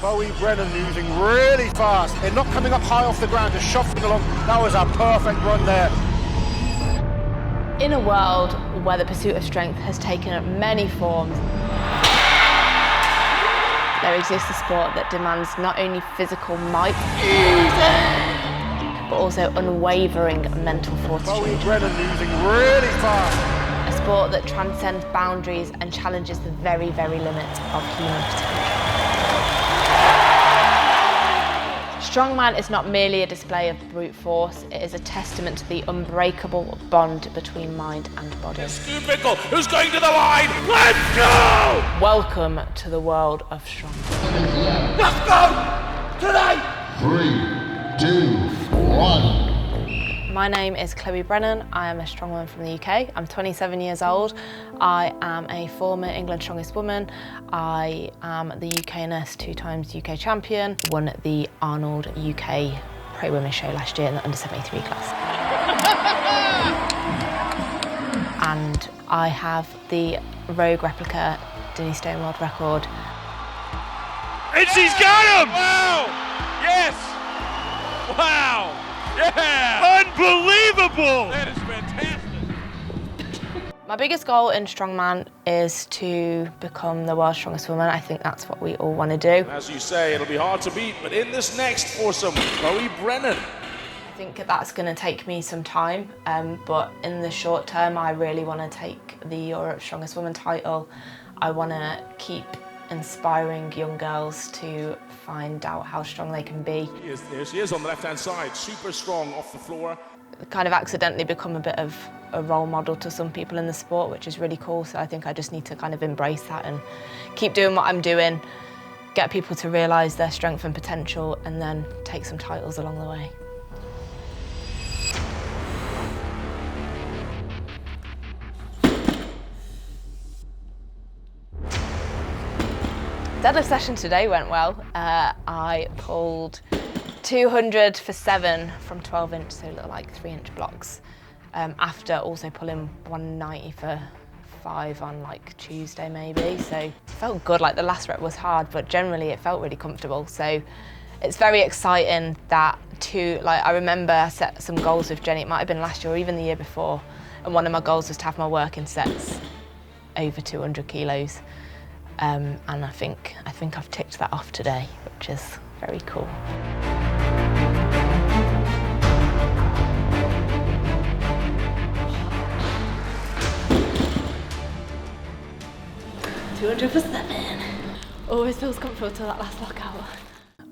Chloe Brennan using really fast. They're not coming up high off the ground, just shuffling along. That was a perfect run there. In a world where the pursuit of strength has taken many forms, there exists a sport that demands not only physical might, but also unwavering mental fortitude. Chloe Brennan using really fast. A sport that transcends boundaries and challenges the very, very limits of human potential. Strongman is not merely a display of brute force, it is a testament to the unbreakable bond between mind and body. Pickle, who's going to the line? Let's go! Welcome to the world of Strongman. Let's go! Today! 3, 2, 1. My name is Chloe Brennan. I am a strongwoman from the UK. I'm 27 years old. I am a former England Strongest Woman. I am the UK-ness 2 times UK champion. Won the Arnold UK Pro Women's Show last year in the under 73 class. And I have the Rogue replica Denise Stone world record. And she's got him! Wow! Yes! Wow! Yeah! Unbelievable! That is fantastic. My biggest goal in Strongman is to become the world's strongest woman. I think that's what we all want to do. As you say, it'll be hard to beat, but in this next foursome, Chloe Brennan. I think that's going to take me some time, but in the short term, I really want to take the Europe's Strongest Woman title. I want to keep inspiring young girls to find out how strong they can be. There she is on the left-hand side, super strong off the floor. Kind of accidentally become a bit of a role model to some people in the sport, which is really cool. So I think I just need to kind of embrace that and keep doing what I'm doing, get people to realise their strength and potential, and then take some titles along the way. Deadlift session today went well. I pulled 200 for 7 from 12-inch, so little like 3-inch blocks. After also pulling 190 for 5 on like Tuesday maybe. So it felt good. Like the last rep was hard, but generally it felt really comfortable. So it's very exciting that I remember I set some goals with Jenny. It might have been last year or even the year before, and one of my goals was to have my working sets over 200 kilos. And I think I've ticked that off today, which is very cool. $200 for 7. Always feels comfortable till that last lockout.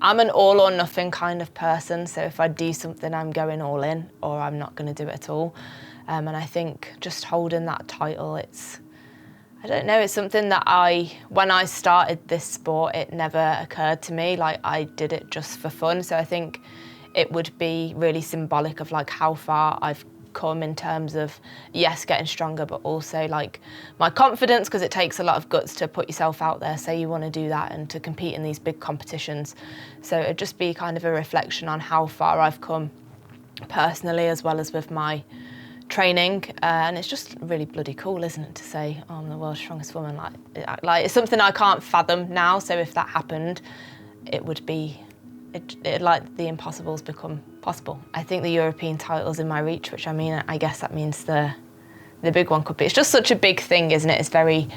I'm an all or nothing kind of person, so if I do something, I'm going all in, or I'm not going to do it at all. And I think just holding that title, I don't know, it's something that when I started this sport, it never occurred to me, like I did it just for fun. So I think it would be really symbolic of like how far I've come in terms of, yes, getting stronger, but also like my confidence, because it takes a lot of guts to put yourself out there, say you want to do that and to compete in these big competitions. So it'd just be kind of a reflection on how far I've come personally, as well as with my training, and it's just really bloody cool, isn't it, to say, oh, I'm the world's strongest woman. Like it's something I can't fathom now, so if that happened, it would be, like the impossible's become possible. I think the European title's in my reach, which I guess that means the big one could be. It's just such a big thing, isn't it? It's very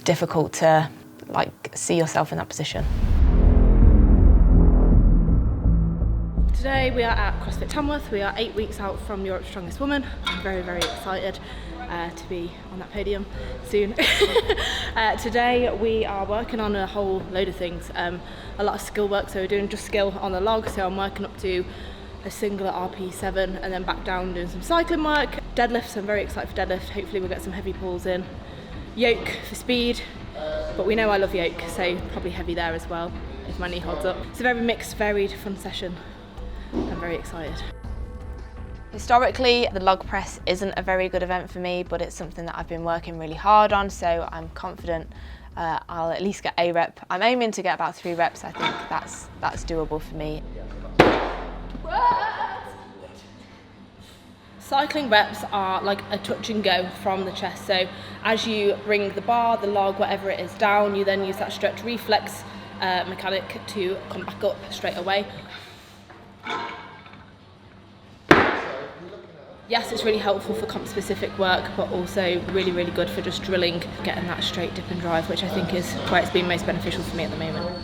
difficult to like see yourself in that position. Today we are at CrossFit Tamworth. We are 8 weeks out from Europe's Strongest Woman. I'm very, very excited to be on that podium soon. Today we are working on a whole load of things. A lot of skill work, so we're doing just skill on the log. So I'm working up to a single RP7 and then back down doing some cycling work. Deadlift, so I'm very excited for deadlift. Hopefully we'll get some heavy pulls in. Yoke for speed, but we know I love yoke, so probably heavy there as well if my knee holds up. It's a very mixed, varied, fun session. I'm very excited. Historically, the log press isn't a very good event for me, but it's something that I've been working really hard on, so I'm confident I'll at least get a rep. I'm aiming to get about 3 reps. I think that's doable for me. Cycling reps are like a touch and go from the chest. So as you bring the bar, the log, whatever it is down, you then use that stretch reflex mechanic to come back up straight away. Yes, it's really helpful for comp-specific work, but also really, really good for just drilling, getting that straight dip and drive, which I think is where it's been most beneficial for me at the moment.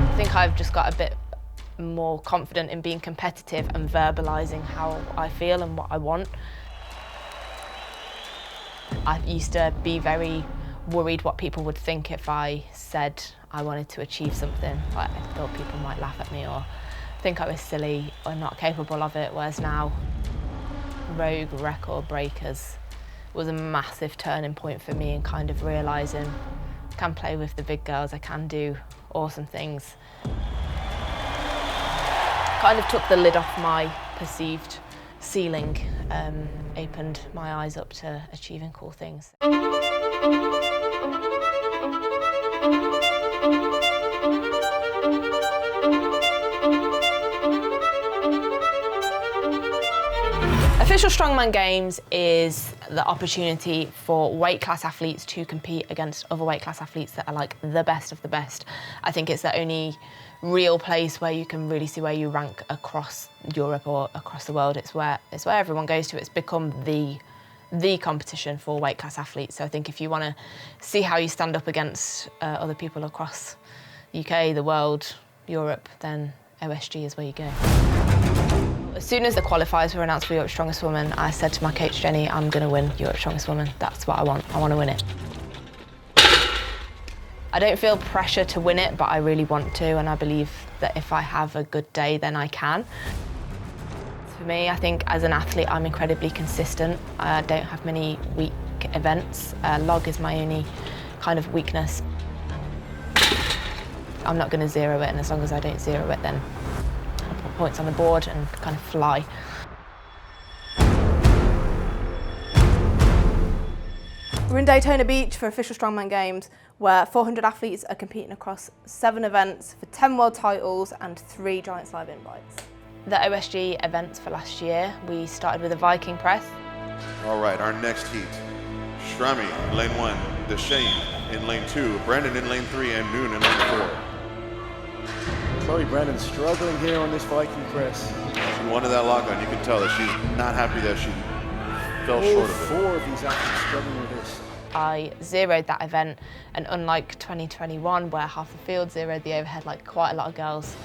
I think I've just got a bit more confident in being competitive and verbalising how I feel and what I want. I used to be very worried what people would think if I said I wanted to achieve something. Like, I thought people might laugh at me or think I was silly or not capable of it, whereas now Rogue Record Breakers was a massive turning point for me and kind of realising I can play with the big girls, I can do awesome things. Kind of took the lid off my perceived ceiling, opened my eyes up to achieving cool things. Official Strongman Games is the opportunity for weight class athletes to compete against other weight class athletes that are like the best of the best. I think it's the only real place where you can really see where you rank across Europe or across the world. It's where everyone goes to. It's become the competition for weight class athletes. So I think if you want to see how you stand up against other people across the UK, the world, Europe, then OSG is where you go. As soon as the qualifiers were announced for Europe's Strongest Woman, I said to my coach Jenny, I'm going to win Europe's Strongest Woman. That's what I want to win it. I don't feel pressure to win it, but I really want to, and I believe that if I have a good day, then I can. For me, I think as an athlete, I'm incredibly consistent. I don't have many weak events. Log is my only kind of weakness. I'm not going to zero it, and as long as I don't zero it, then I'll put points on the board and kind of fly. We're in Daytona Beach for Official Strongman Games, where 400 athletes are competing across 7 events for 10 world titles and 3 giant slide invites. The OSG events for last year, we started with a Viking press. All right, our next heat. Shrami in lane 1, Deshane in lane 2, Brennan in lane 3, and Noon in lane 4. Chloe Brennan struggling here on this Viking press. She wanted that lock on. You can tell that she's not happy that she fell short of it. 4 of these athletes struggling with this. I zeroed that event, and unlike 2021 where half the field zeroed the overhead, like quite a lot of girls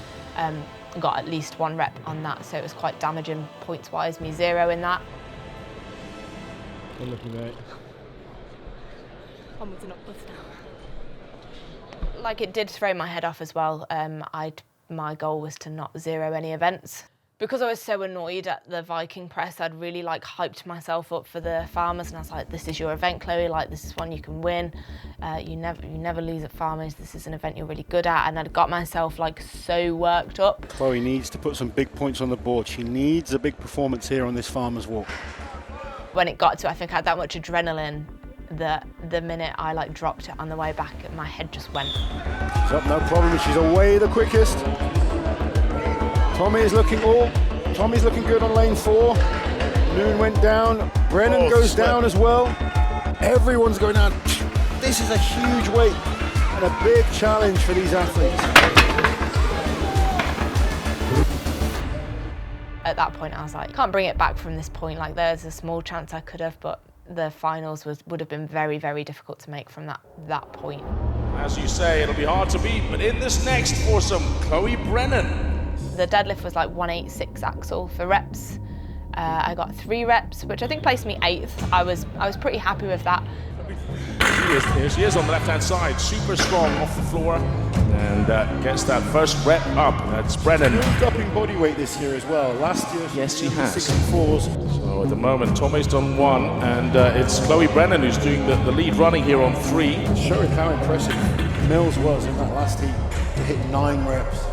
got at least 1 rep on that, so it was quite damaging points wise, me zeroing that. Good looking, mate. Onwards and upwards now. Like, it did throw my head off as well. My goal was to not zero any events. Because I was so annoyed at the Viking press, I'd really like hyped myself up for the Farmers, and I was like, this is your event, Chloe, like this is one you can win. You never lose at Farmers, this is an event you're really good at, and I'd got myself like so worked up. Chloe needs to put some big points on the board. She needs a big performance here on this Farmers Walk. When it got to, I think I had that much adrenaline that the minute I like dropped it on the way back, my head just went. She's up, no problem, she's away the quickest. Tommy's looking good on lane 4. Noon went down, Brennan goes down as well. Everyone's going down. This is a huge weight and a big challenge for these athletes. At that point I was like, can't bring it back from this point, like there's a small chance I could have, but the finals would have been very, very difficult to make from that point. As you say, it'll be hard to beat, but in this next foursome, Chloe Brennan. The deadlift was like 186 axle for reps. I got 3 reps, which I think placed me 8th. I was pretty happy with that. Here she is on the left-hand side, super strong off the floor, and gets that first rep up. That's Brennan. Moved up in body weight this year as well. Last year, Yes, she has. 64s. So at the moment, Tommy's done 1, and it's Chloe Brennan who's doing the lead running here on 3. Showing how impressive Mills was in that last heat to hit 9 reps.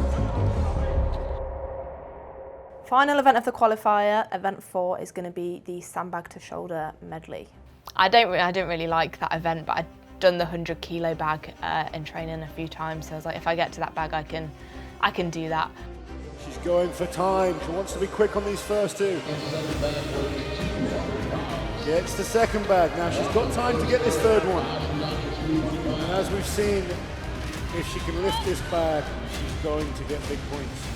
Final event of the qualifier, event 4, is going to be the sandbag to shoulder medley. I didn't really like that event, but I'd done the 100 kilo bag in training a few times, so I was like, if I get to that bag, I can do that. She's going for time. She wants to be quick on these first 2. Gets the second bag. Now she's got time to get this third one. And as we've seen, if she can lift this bag, she's going to get big points.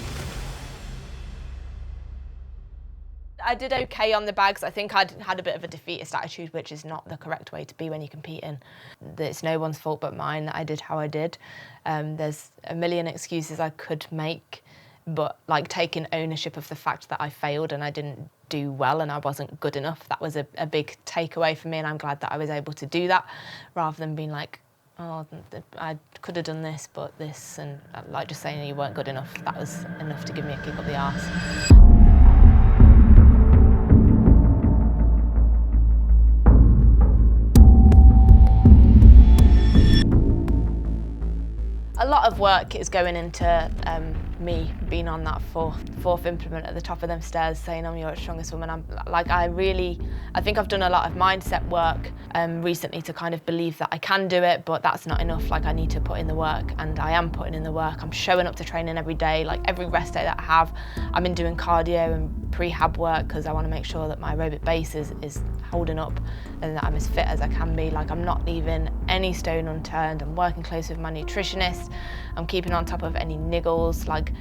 I did okay on the bags. I think I'd had a bit of a defeatist attitude, which is not the correct way to be when you're competing. It's no one's fault but mine that I did how I did. There's a million excuses I could make, but like taking ownership of the fact that I failed and I didn't do well and I wasn't good enough, that was a big takeaway for me, and I'm glad that I was able to do that, rather than being like, oh, I could have done this, but this, and like just saying you weren't good enough. That was enough to give me a kick up the arse. A lot of work is going into me being on that fourth implement at the top of them stairs, saying I'm your strongest woman. I think I've done a lot of mindset work recently to kind of believe that I can do it, but that's not enough. Like, I need to put in the work, and I am putting in the work. I'm showing up to training every day. Like, every rest day that I have, I've been doing cardio and prehab work because I want to make sure that my aerobic base is holding up and that I'm as fit as I can be. Like, I'm not leaving any stone unturned. I'm working close with my nutritionist. I'm keeping on top of any niggles. Like,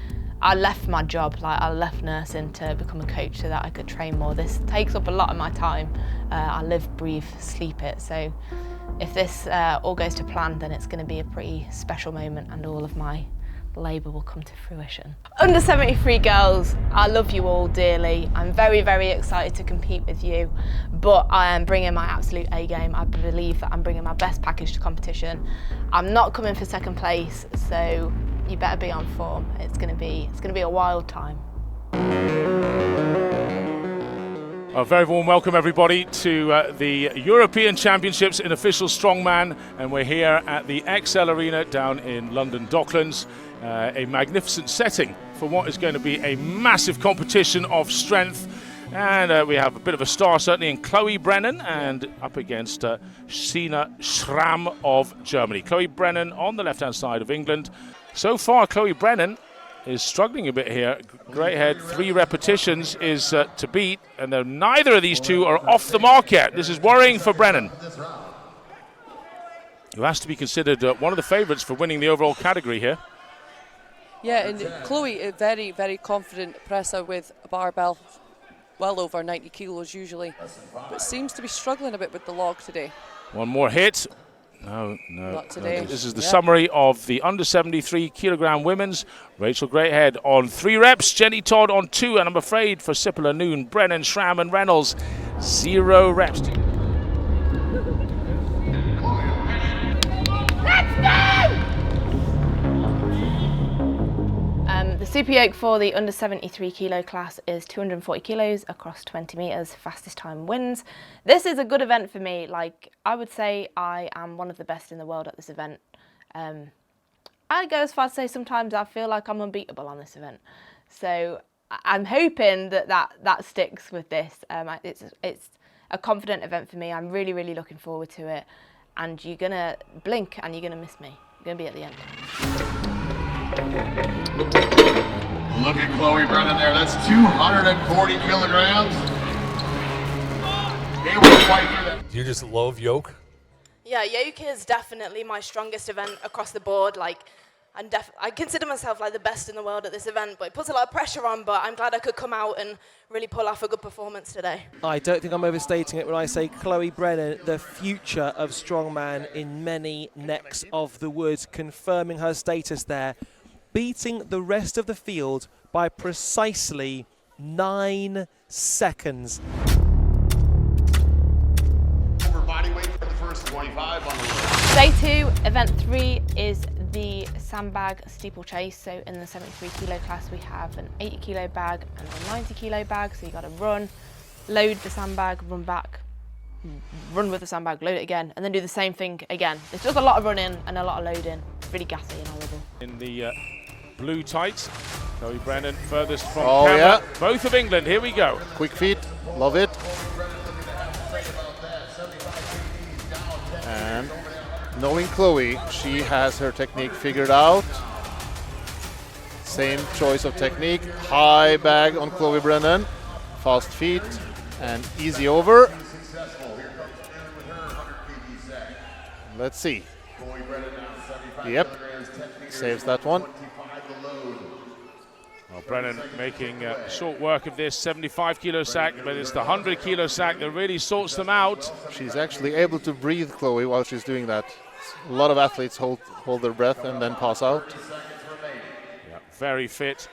I left my job, like I left nursing to become a coach so that I could train more. This takes up a lot of my time. I live, breathe, sleep it. So if this all goes to plan, then it's going to be a pretty special moment, and all of my labour will come to fruition. Under 73 girls, I love you all dearly. I'm very, very excited to compete with you, but I am bringing my absolute A game. I believe that I'm bringing my best package to competition. I'm not coming for second place, so you better be on form. It's going to be a wild time. A very warm welcome, everybody, to the European Championships in Official Strongman, and we're here at the XL Arena down in London Docklands. A magnificent setting for what is going to be a massive competition of strength, and we have a bit of a star certainly in Chloe Brennan, and up against Sina Schramm of Germany. Chloe Brennan on the left-hand side of England. So far, Chloe Brennan is struggling a bit here. Great head, 3 repetitions is to beat, and neither of these two are off the mark yet. This is worrying for Brennan, who has to be considered one of the favourites for winning the overall category here. Yeah, and Chloe, a very, very confident presser with a barbell, well over 90 kilos usually, but seems to be struggling a bit with the log today. One more hit. No, not today. This is the summary of the under 73 kilogram women's. Rachel Greathead on 3 reps, Jenny Todd on 2, and I'm afraid for Sippler, Noon, Brennan, Schramm and Reynolds, 0 reps. The super yoke for the under 73 kilo class is 240 kilos across 20 meters. Fastest time wins. This is a good event for me. Like, I would say I am one of the best in the world at this event. I go as far as to say sometimes I feel like I'm unbeatable on this event. So I'm hoping that sticks with this. It's a confident event for me. I'm really, really looking forward to it. And you're gonna blink and you're gonna miss me. You're gonna be at the end. Look at Chloe Brennan there. That's 240 kilograms. Able to fight through that. Do you just love yoke? Yeah, yoke is definitely my strongest event across the board. Like, I consider myself like the best in the world at this event, but it puts a lot of pressure on, but I'm glad I could come out and really pull off a good performance today. I don't think I'm overstating it when I say Chloe Brennan, the future of strongman in many necks of the woods, confirming her status there, beating the rest of the field by precisely 9 seconds. Over body weight for the first 25 on the list. Day 2, event 3 is the Sandbag Steeple chase. So in the 73 kilo class we have an 80 kilo bag and a 90 kilo bag. So you got to run, load the sandbag, run back, run with the sandbag, load it again, and then do the same thing again. It's just a lot of running and a lot of loading. It's really gassy and horrible. In the blue tights, Chloe Brennan furthest from camera. Yeah. Both of England, here we go. Quick feet, love it. And knowing Chloe, she has her technique figured out. Same choice of technique, high bag on Chloe Brennan, fast feet and easy over. Let's see. Yep, saves that one. Well, Brennan making short work of this 75 kilo sack, but it's the 100 kilo sack that really sorts them out. She's actually able to breathe, Chloe, while she's doing that. A lot of athletes hold their breath and then pass out. Yeah, very fit.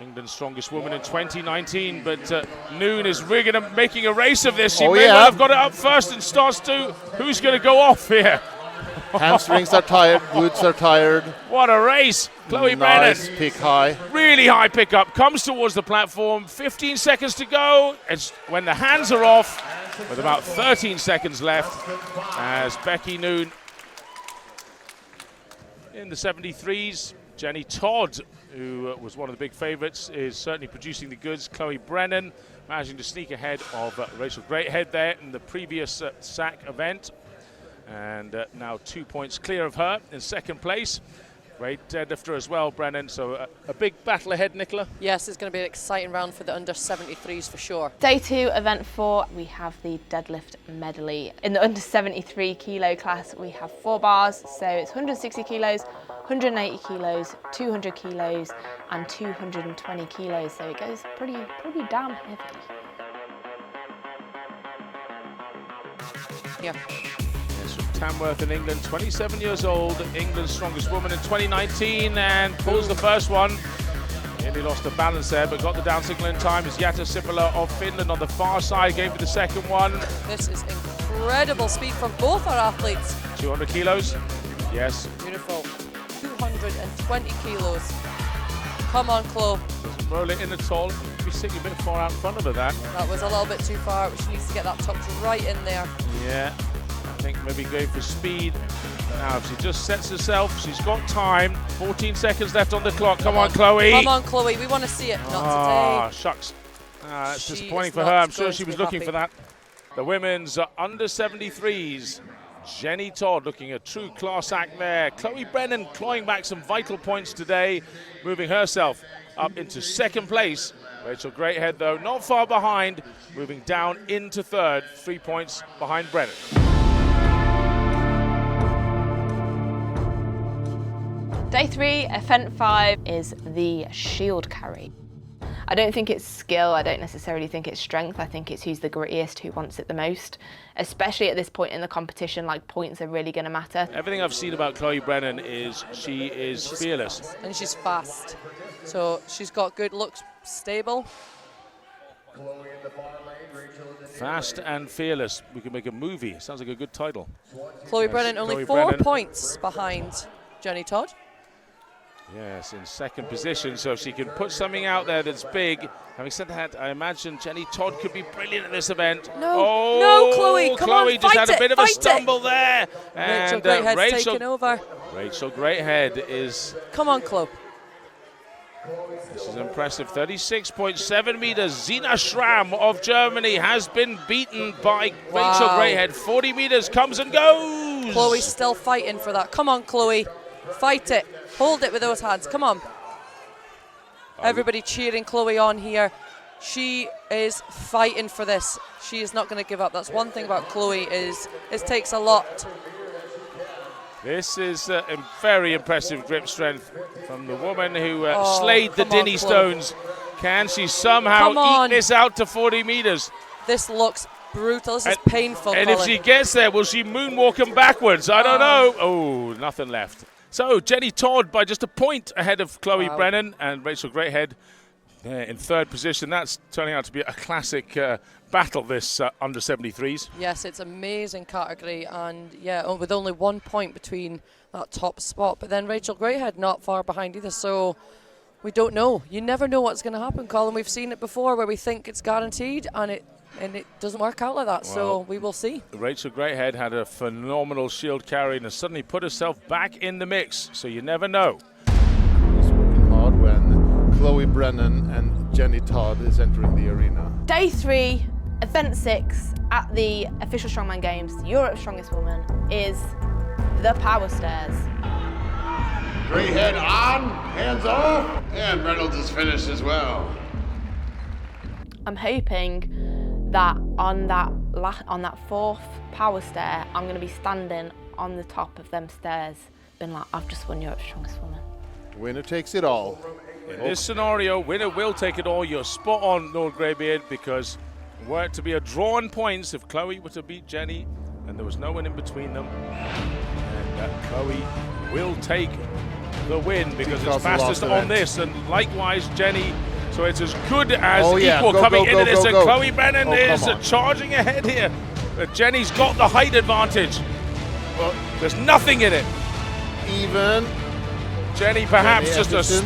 England's strongest woman in 2019, but Noon is making a race of this. She may well have got it up first and starts to. Who's going to go off here? Hamstrings are tired, glutes are tired. What a race. Chloe Brennan. Nice pick high. Really high pickup. Comes towards the platform. 15 seconds to go. It's when the hands are off, with about 13 seconds left, as Becky Noon in the 73s. Jenny Todd, who was one of the big favourites, is certainly producing the goods. Chloe Brennan managing to sneak ahead of Rachel Greathead there in the previous sack event. And now 2 points clear of her in second place. Great deadlifter as well, Brennan. So a big battle ahead, Nicola. Yes, it's going to be an exciting round for the under 73s for sure. Day 2, event 4, we have the deadlift medley. In the under 73 kilo class, we have 4 bars. So it's 160 kilos, 180 kilos, 200 kilos, and 220 kilos. So it goes pretty damn heavy. Yeah. Tamworth in England, 27 years old, England's strongest woman in 2019, and pulls the first one. Nearly lost the balance there, but got the down signal in time. Is Jata Sipilä of Finland on the far side, gave for the second one. This is incredible speed from both our athletes. 200 kilos, yes. Beautiful. 220 kilos. Come on, Chloe. Doesn't roll it in at all. Be sitting a bit far out in front of her, that. That was a little bit too far. She needs to get that tucked right in there. Yeah. I think maybe going for speed. Now, if she just sets herself, she's got time. 14 seconds left on the clock. Come on, Chloe. Come on, Chloe. We want to see it. Not today. Shucks. It's disappointing for her. I'm sure she was looking for that. The women's under 73s. Jenny Todd looking a true class act there. Chloe Brennan clawing back some vital points today, moving herself up into second place. Rachel Greathead, though, not far behind, moving down into third, 3 points behind Brennan. Day 3, event 5 is the shield carry. I don't think it's skill, I don't necessarily think it's strength, I think it's who's the grittiest, who wants it the most. Especially at this point in the competition, like points are really going to matter. Everything I've seen about Chloe Brennan is she's fearless. And she's fast. So she's got good looks, stable. Fast and fearless. We could make a movie. Sounds like a good title. Chloe Brennan only 4 points behind Jenny Todd. Yes, in second position, so she can put something out there that's big. Having said that, I imagine Jenny Todd could be brilliant at this event. No, Chloe, come on, just had a bit of a stumble there. Rachel Greathead's taken over. Rachel Greathead is... Come on, Chloe. This is impressive. 36.7 meters. Zina Schramm of Germany has been beaten by Rachel Greathead. 40 meters, comes and goes. Chloe's still fighting for that. Come on, Chloe. Fight it. Hold it with those hands. Come on. Everybody cheering Chloe on here. She is fighting for this. She is not going to give up. That's one thing about Chloe is it takes a lot. This is a very impressive grip strength from the woman who slayed the Dinny Stones. Can she somehow eke this out to 40 meters? This looks brutal. This is painful, And Colin. if she gets there, will she moonwalk them backwards? I don't know. Oh, nothing left. So Jenny Todd by just a point ahead of Chloe Brennan, and Rachel Greathead in third position. That's turning out to be a classic battle, this under 73s. Yes, it's amazing category, and yeah, with only 1 point between that top spot. But then Rachel Greathead not far behind either, so we don't know. You never know what's going to happen, Colin. We've seen it before where we think it's guaranteed, and it doesn't work out like that, so we will see. Rachel Greathead had a phenomenal shield carry and has suddenly put herself back in the mix, so you never know. It's working hard when Chloe Brennan and Jenny Todd is entering the arena. Day 3, event 6 at the official Strongman Games, Europe's Strongest Woman, is the power stairs. Greathead on, hands off, and Reynolds is finished as well. I'm hoping that on that on that 4th power stair, I'm going to be standing on the top of them stairs, being like, I've just won Europe's Strongest Woman. Winner takes it all. In this scenario, winner will take it all. You're spot on, Lord Greybeard, because were it to be a draw on points, if Chloe were to beat Jenny and there was no one in between them, and Chloe will take the win because it's fastest on this, and likewise Jenny. So it's as good as equal coming into this, and Chloe Brennan is charging ahead here. But Jenny's got the height advantage. Well, there's nothing in it. Even. Jenny perhaps just a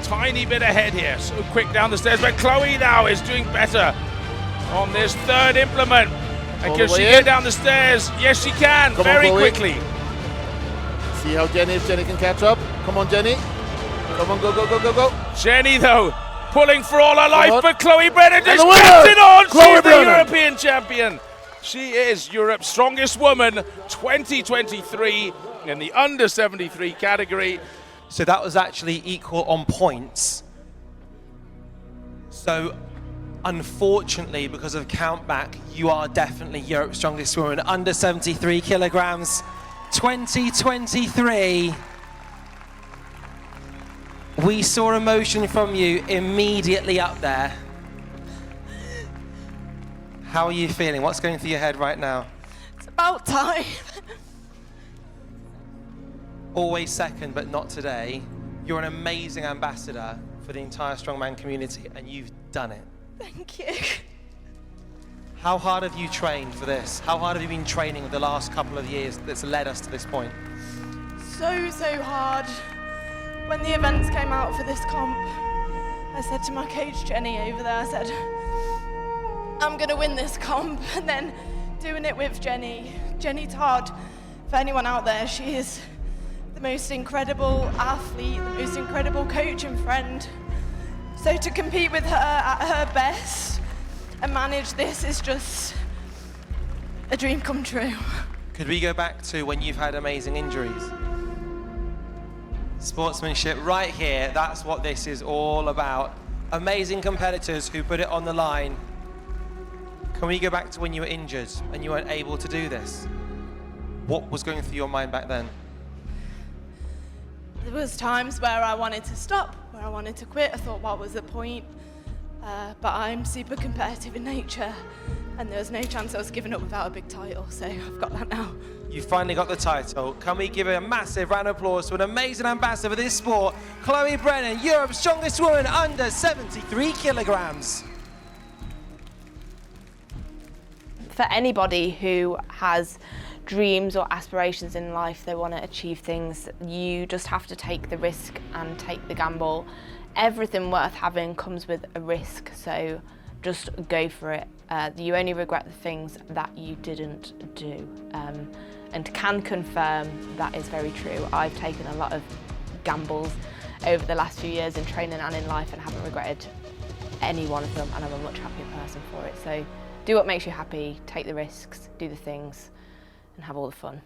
tiny bit ahead here. So quick down the stairs, but Chloe now is doing better on this 3rd implement. And can she get down the stairs? Yes, she can, very quickly. See how if Jenny can catch up. Come on, Jenny. Come on, go, go, go, go, go. Jenny, though, pulling for all her life, but Chloe Brennan just gets it on. She's the European champion. She is Europe's Strongest Woman 2023 in the under 73 category. So that was actually equal on points. So unfortunately, because of countback, you are definitely Europe's Strongest Woman under 73 kilograms 2023. We saw emotion from you immediately up there. How are you feeling? What's going through your head right now? It's about time. Always second, but not today. You're an amazing ambassador for the entire strongman community, and you've done it. Thank you. How hard have you trained for this? How hard have you been training the last couple of years that's led us to this point? So hard. When the events came out for this comp, I said to my coach Jenny over there, I said, I'm gonna win this comp, and then doing it with Jenny. Jenny Todd, for anyone out there, she is the most incredible athlete, the most incredible coach and friend. So to compete with her at her best and manage this is just a dream come true. Could we go back to when you've had amazing injuries? Sportsmanship right here, that's what this is all about. Amazing competitors who put it on the line. Can we go back to when you were injured and you weren't able to do this? What was going through your mind back then? There was times where I wanted to stop, where I wanted to quit. I thought, what was the point? But I'm super competitive in nature, and there was no chance I was giving up without a big title, so I've got that now. You finally got the title. Can we give a massive round of applause to an amazing ambassador for this sport, Chloe Brennan, Europe's Strongest Woman under 73 kilograms. For anybody who has dreams or aspirations in life, they want to achieve things, you just have to take the risk and take the gamble. Everything worth having comes with a risk, so just go for it. You only regret the things that you didn't do, and can confirm that is very true. I've taken a lot of gambles over the last few years in training and in life and haven't regretted any one of them, and I'm a much happier person for it. So do what makes you happy, take the risks, do the things, and have all the fun.